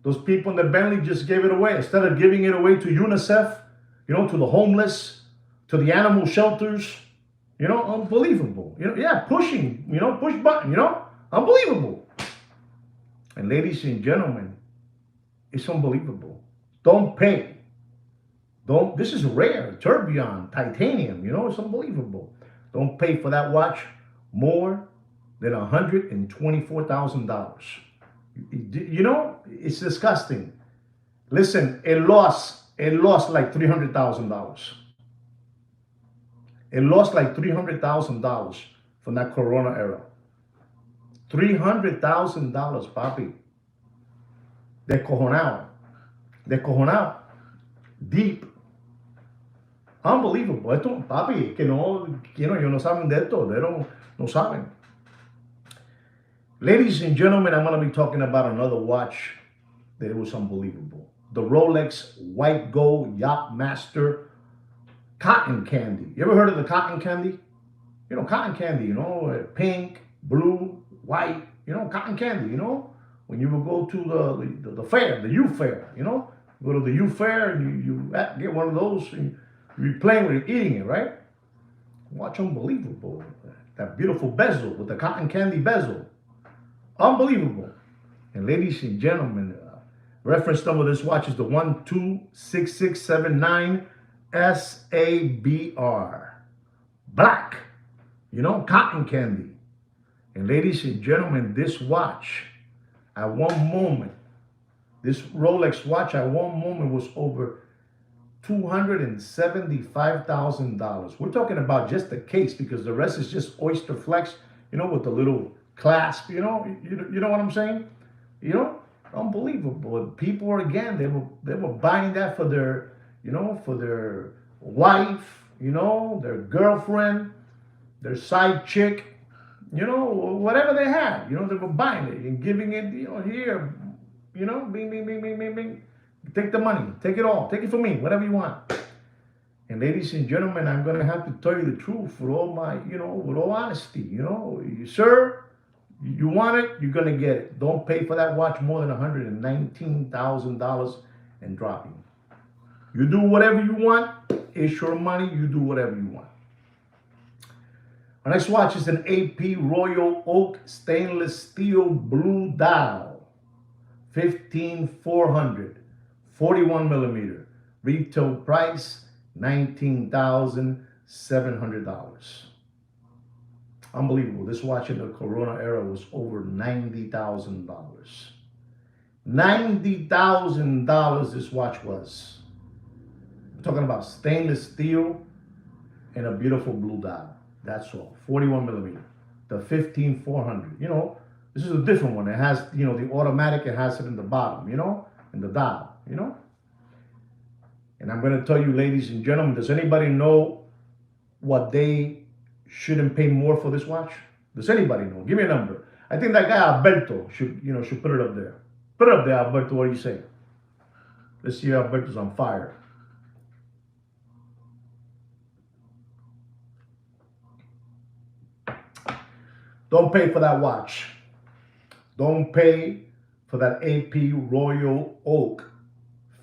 Those people in the Bentley just gave it away. Instead of giving it away to UNICEF, to the homeless, to the animal shelters, unbelievable. Pushing, push button, unbelievable. And ladies and gentlemen, it's unbelievable. Don't pay. This is rare, tourbillon, titanium, it's unbelievable. Don't pay for that watch more than $124,000. It's disgusting. Listen, it lost like $300,000. It lost like $300,000 from that Corona era. $300,000, papi. Descojonado. Deep. Unbelievable. Esto, papi, que ellos no saben de esto. They no saben. Ladies and gentlemen, I'm going to be talking about another watch that it was unbelievable. The Rolex White Gold Yachtmaster Cotton Candy. You ever heard of the cotton candy? Cotton candy, pink, blue, white, cotton candy, when you would go to the fair, the youth fair, go to the youth fair and you get one of those and you be playing with it, eating it, right? Watch, unbelievable. That beautiful bezel with the cotton candy bezel. Unbelievable. And ladies and gentlemen, reference number of this watch is the 126679 SABR. Black. Cotton candy. And ladies and gentlemen, this watch, at one moment, this Rolex watch at one moment was over $275,000. We're talking about just the case because the rest is just oyster flex, with the little clasp. You know what I'm saying? You know, unbelievable. People are, again, they were buying that for their, for their wife, their girlfriend, their side chick, whatever they had. They were buying it and giving it, here, bing, bing, bing, bing, bing, bing. Take the money, take it all, take it from me, whatever you want. And ladies and gentlemen, I'm gonna have to tell you the truth with all my, with all honesty. Sir, you want it, you're gonna get it. Don't pay for that watch more than $119,000 and dropping. You do whatever you want. It's your money. You do whatever you want. Our next watch is an AP Royal Oak stainless steel blue dial, 15400, 41 millimeter. Retail price $19,700. Unbelievable. This watch in the Corona era was over $90,000. $90,000 this watch was. I'm talking about stainless steel and a beautiful blue dial. That's all. 41 millimeter. The 15400. This is a different one. It has, the automatic. It has it in the bottom, in the dial, And I'm going to tell you, ladies and gentlemen, does anybody know what they shouldn't pay more for this watch? Does anybody know? Give me a number. I think that guy Alberto should put it up there. Put it up there, Alberto. What do you say? Let's see, Alberto's on fire. Don't pay for that watch. Don't pay for that AP Royal Oak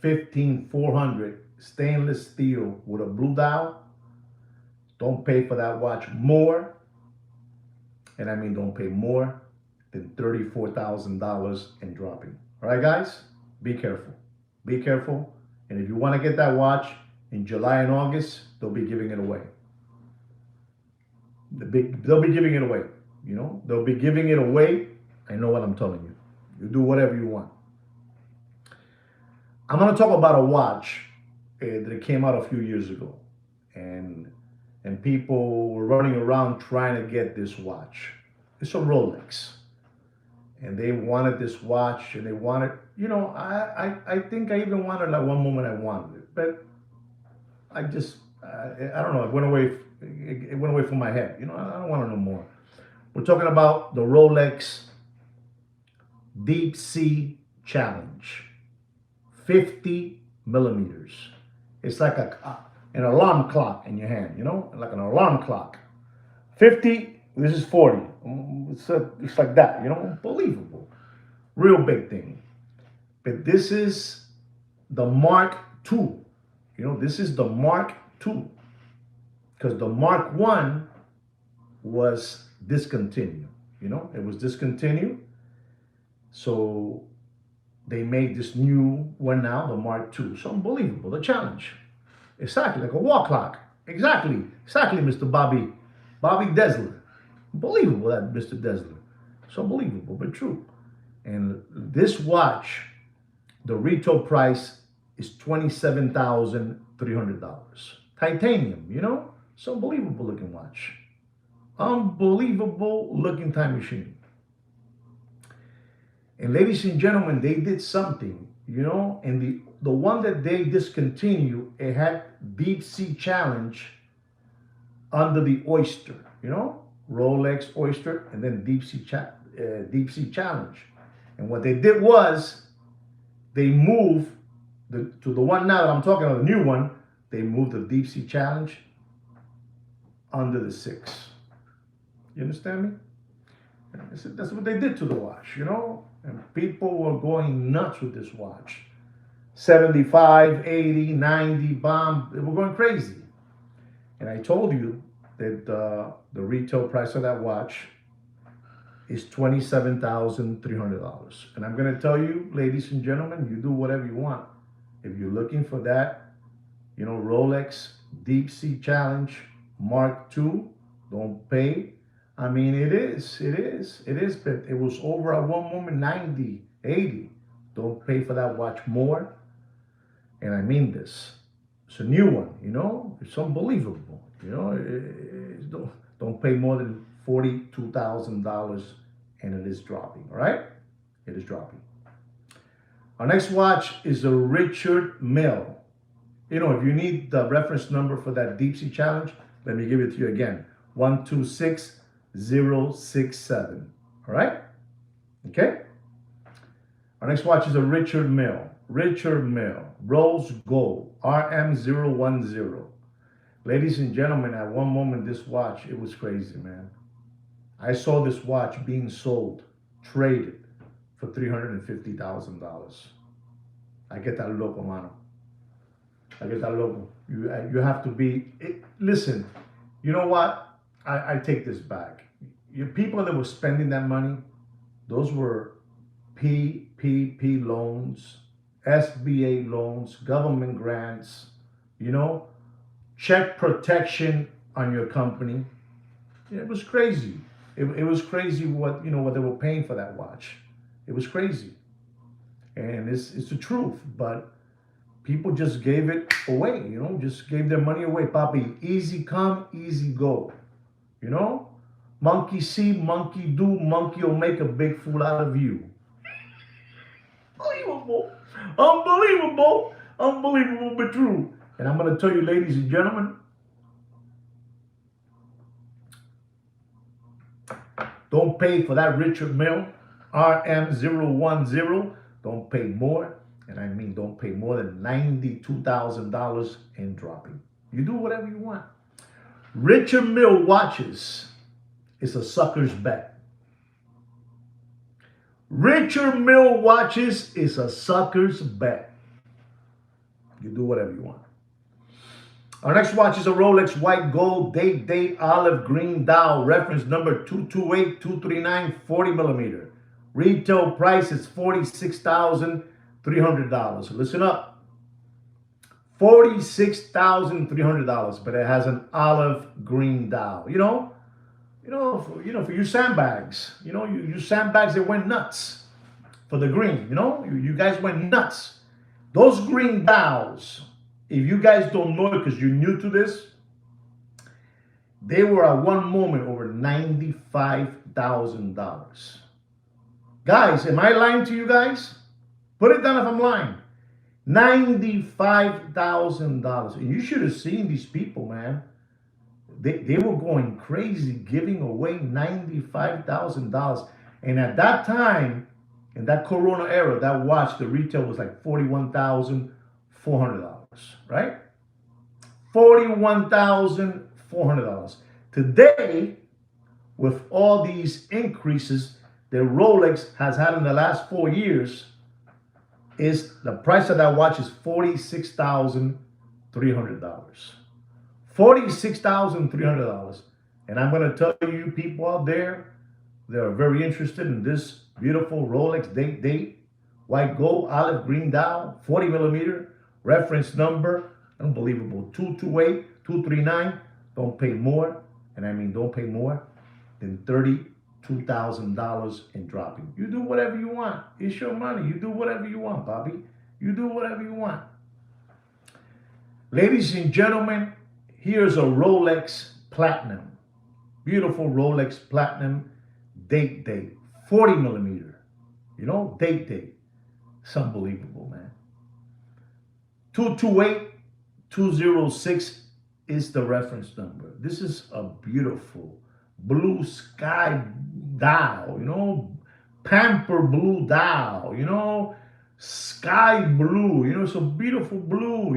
15400 stainless steel with a blue dial. Don't pay for that watch more, and I mean don't pay more than $34,000 and dropping. All right, guys? Be careful. Be careful. And if you want to get that watch in July and August, they'll be giving it away. They'll be giving it away. They'll be giving it away. I know what I'm telling you. You do whatever you want. I'm going to talk about a watch that came out a few years ago. And people were running around trying to get this watch. It's a Rolex. And they wanted this watch, and they wanted, I think I even wanted, like one moment I wanted it. But I don't know, it went away from my head. I don't want to know more. We're talking about the Rolex Deep Sea Challenge, 50 millimeters. It's like an alarm clock in your hand, like an alarm clock. 50, this is 40. It's like that, unbelievable. Real big thing. But this is the Mark II. This is the Mark II. Because the Mark I was discontinued. It was discontinued. So they made this new one now, the Mark II. So unbelievable, the challenge. Exactly, like a wall clock. Exactly, Mr. Bobby Desler. Unbelievable, that Mr. Desler. So unbelievable, but true. And this watch, the retail price is $27,300. Titanium, It's an unbelievable looking watch. Unbelievable looking time machine. And ladies and gentlemen, they did something, and the one that they discontinued, it had Deep Sea Challenge under the Oyster, Rolex Oyster, and then Deep Sea Challenge. And what they did was they moved to the one now that I'm talking about, the new one, they moved the Deep Sea Challenge under the 6. You understand me? That's what they did to the watch, And people were going nuts with this watch. 75, 80, 90, bomb. They were going crazy. And I told you that the retail price of that watch is $27,300. And I'm going to tell you, ladies and gentlemen, you do whatever you want. If you're looking for that, Rolex Deep Sea Challenge Mark II, don't pay. I mean, it is, but it was over at one moment 90, 80. Don't pay for that watch more. And I mean this. It's a new one, It's unbelievable, don't pay more than $42,000 and it is dropping, all right? It is dropping. Our next watch is a Richard Mille. You know, if you need the reference number for that deep sea challenge, let me give it to you again. 126067. All right? Okay? Our next watch is a Richard Mille. Richard Mille, Rose Gold, RM010. Ladies and gentlemen, at one moment, this watch, it was crazy, man. I saw this watch being sold, traded for $350,000. I get that loco, mano. I get that loco. You have to be, listen, you know what? I take this back. Your people that were spending that money, those were PPP loans, SBA loans, government grants, you know, check protection on your company. It was crazy. It was crazy what they were paying for that watch. It was crazy, and it's the truth. But people just gave it away. You know, just gave their money away. Papi, easy come, easy go. You know, monkey see, monkey do, monkey will make a big fool out of you. Unbelievable, unbelievable, unbelievable, but true. And I'm going to tell you, ladies and gentlemen, don't pay for that Richard Mille RM010. Don't pay more. And I mean, don't pay more than $92,000 in dropping. You do whatever you want. Richard Mille watches is a sucker's bet. Richard Mille watches is a sucker's bet. You do whatever you want. Our next watch is a Rolex white gold date olive green dial, reference number 228239, 40 millimeter. Retail price is $46,300. Listen up, $46,300, but it has an olive green dial. For you sandbags, you sandbags that went nuts for the green. You guys went nuts. Those green dials, if you guys don't know it because you're new to this, they were at one moment over $95,000. Guys, am I lying to you guys? Put it down if I'm lying. $95,000. And you should have seen these people, man. They were going crazy giving away $95,000. And at that time, in that Corona era, that watch, the retail was like $41,400, right? $41,400. Today, with all these increases that Rolex has had in the last 4 years, is the price of that watch is $46,300. $46,300. And I'm going to tell you people out there that are very interested in this beautiful Rolex date, white gold, olive green dial, 40 millimeter, reference number, unbelievable, 228239. Don't pay more, and I mean don't pay more than $32,000 in dropping. You do whatever you want. It's your money. You do whatever you want, Bobby. You do whatever you want. Ladies and gentlemen, here's a Rolex Platinum. Beautiful Rolex Platinum date, 40 millimeter. Date. It's unbelievable, man. 228206 is the reference number. This is a beautiful blue sky dial, pamper blue dial, sky blue, it's a beautiful blue,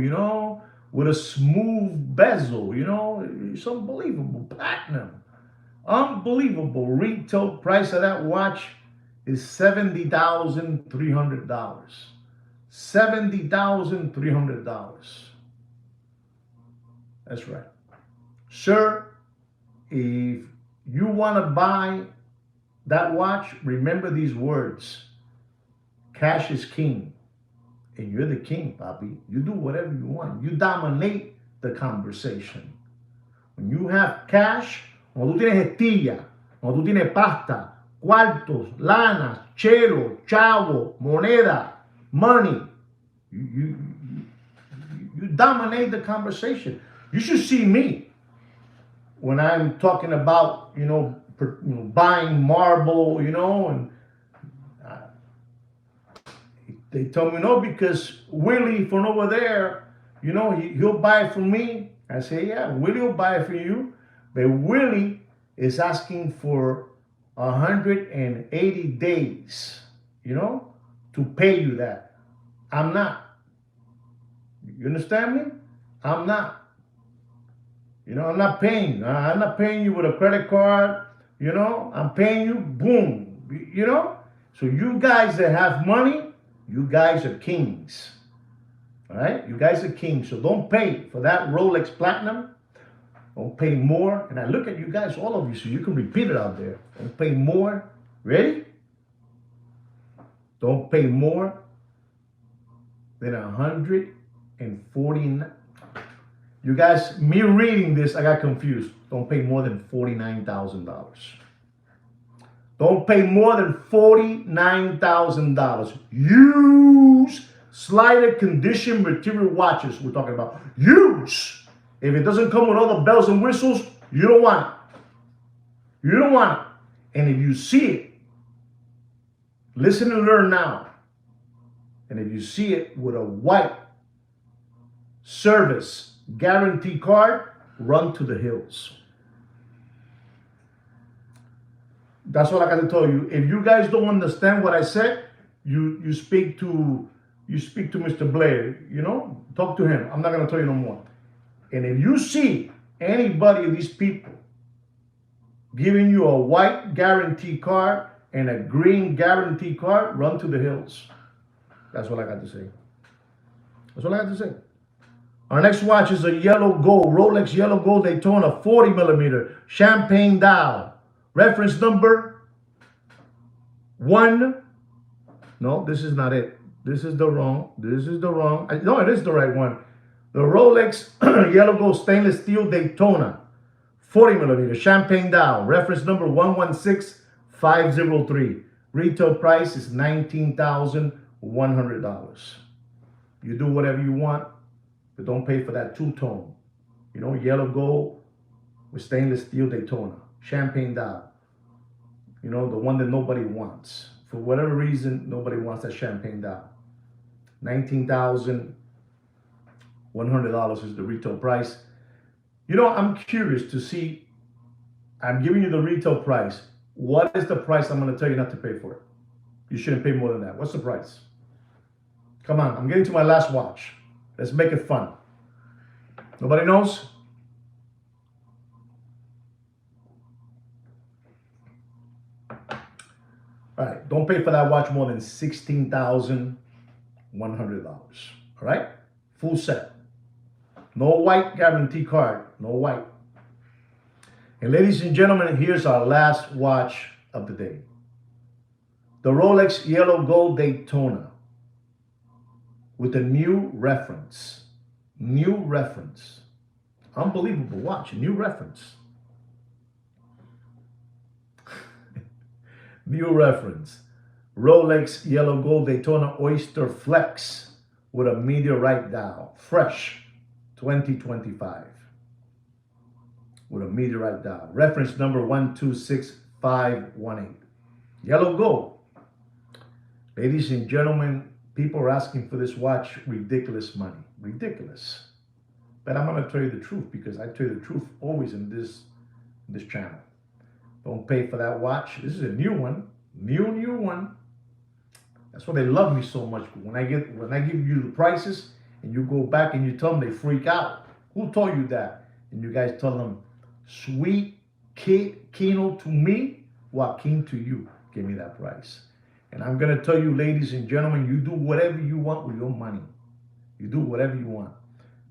with a smooth bezel, it's unbelievable. Platinum. Unbelievable. Retail price of that watch is $70,300. $70,300. That's right. Sir, if you want to buy that watch, remember these words. Cash is king. And you're the king, Papi. You do whatever you want. You dominate the conversation. When you have cash, cuando tú tienes estilla, cuando tú tienes pasta, cuartos, lanas, chelo, chavo, moneda, money, you dominate the conversation. You should see me when I'm talking about, buying marble, and they tell me no because Willie from over there, he'll buy it from me. I say, yeah, Willie will buy it for you, but Willie is asking for 180 days, to pay you that. I'm not. You understand me? I'm not. I'm not paying you. I'm not paying you with a credit card. I'm paying you, boom. So you guys that have money, you guys are kings. All right? You guys are kings. So don't pay for that Rolex Platinum. Don't pay more. And I look at you guys, all of you, so you can repeat it out there. Don't pay more. Ready? Don't pay more than 149. You guys, me reading this, I got confused. Don't pay more than $49,000. Don't pay more than $49,000. Use slighted condition material watches. We're talking about use. If it doesn't come with all the bells and whistles, you don't want it. You don't want it. And if you see it, listen and learn now. And if you see it with a white service guarantee card, run to the hills. That's what I got to tell you. If you guys don't understand what I said, you speak to Mr. Blair, talk to him. I'm not going to tell you no more. And if you see anybody of these people giving you a white guarantee card and a green guarantee card, run to the hills. That's what I got to say. That's what I got to say. Our next watch is a yellow gold, Rolex yellow gold Daytona 40 millimeter champagne dial. Reference number 1. No, this is not it. This is the wrong. No, it is the right one. The Rolex yellow gold stainless steel Daytona 40 millimeter champagne dial. Reference number 116503. Retail price is $19,100. You do whatever you want, but don't pay for that two-tone. Yellow gold with stainless steel Daytona. Champagne dial. The one that nobody wants. For whatever reason, nobody wants that champagne dial. $19,100 is the retail price. I'm curious to see, I'm giving you the retail price. What is the price I'm going to tell you not to pay for it? You shouldn't pay more than that. What's the price? Come on, I'm getting to my last watch. Let's make it fun. Nobody knows? All right, don't pay for that watch more than $16,100. All right, full set. No white guarantee card, no white. And ladies and gentlemen, here's our last watch of the day. The Rolex Yellow Gold Daytona with a new reference. New reference. Unbelievable watch, new reference. New reference. Rolex Yellow Gold Daytona Oyster Flex with a meteorite dial. Fresh, 2025. With a meteorite dial. Reference number 126518. Yellow gold. Ladies and gentlemen, people are asking for this watch ridiculous money. Ridiculous. But I'm going to tell you the truth because I tell you the truth always in this channel. Don't pay for that watch. This is a new one. New one. That's why they love me so much. When I give you the prices and you go back and you tell them, they freak out. Who told you that? And you guys tell them, sweet Kino to me, Joaquin to you. Give me that price. And I'm going to tell you, ladies and gentlemen, you do whatever you want with your money. You do whatever you want.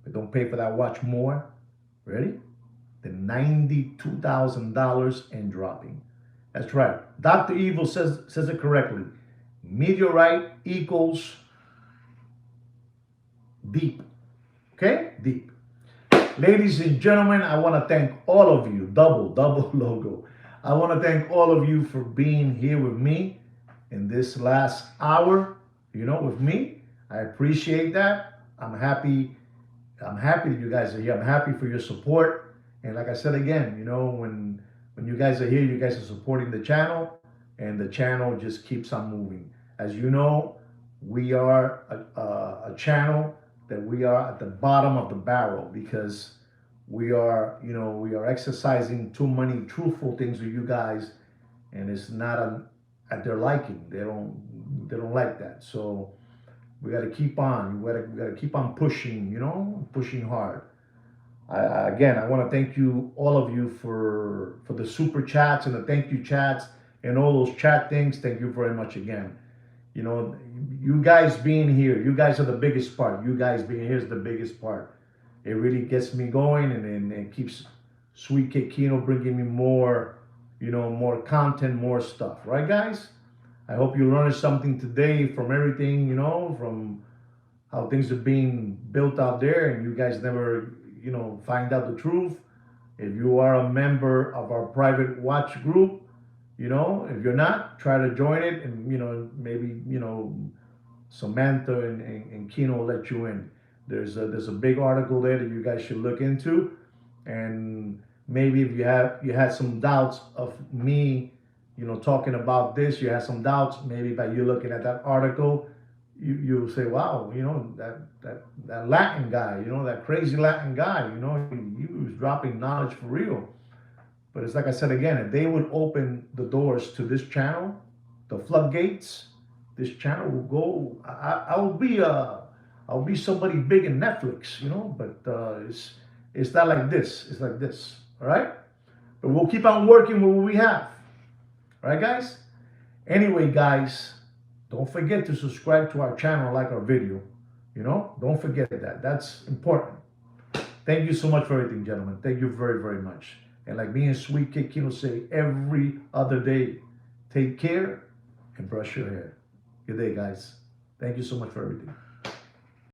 But don't pay for that watch more. Ready? Than $92,000 and dropping. That's right. Dr. Evil says it correctly. Meteorite equals deep. Okay? Deep. Ladies and gentlemen, I want to thank all of you. Double logo. I want to thank all of you for being here with me in this last hour, with me. I appreciate that. I'm happy that you guys are here. I'm happy for your support. And like I said again, When you guys are here, you guys are supporting the channel, and the channel just keeps on moving. As you know, we are a channel that we are at the bottom of the barrel because we are, we are exercising too many truthful things with you guys, and it's not at their liking. They don't like that. So we got to keep on. We got to keep on pushing. Pushing hard. Again, I want to thank you, all of you, for the super chats and the thank you chats and all those chat things. Thank you very much again. You guys being here, you guys are the biggest part. You guys being here is the biggest part. It really gets me going, and it keeps Sweet Kid Kino bringing me more, more content, more stuff. Right, guys? I hope you learned something today from everything, from how things are being built out there, and you guys never, find out the truth. If you are a member of our private watch group, if you're not, try to join it, and maybe Samantha and Kino will let you in. There's a big article there that you guys should look into, and maybe if you had some doubts of me, talking about this, you had some doubts. Maybe by you looking at that article, you say, wow, that Latin guy, that crazy Latin guy, he was dropping knowledge for real. But it's like I said again, if they would open the doors to this channel, the floodgates, this channel will go. I'll be somebody big in Netflix, But it's not like this. It's like this. All right. But we'll keep on working with what we have. All right, guys. Anyway, guys, don't forget to subscribe to our channel, like our video. Don't forget that. That's important. Thank you so much for everything, gentlemen. Thank you very, very much. And like me and Sweet Kid Kino say every other day, take care and brush your hair. Good day, guys. Thank you so much for everything.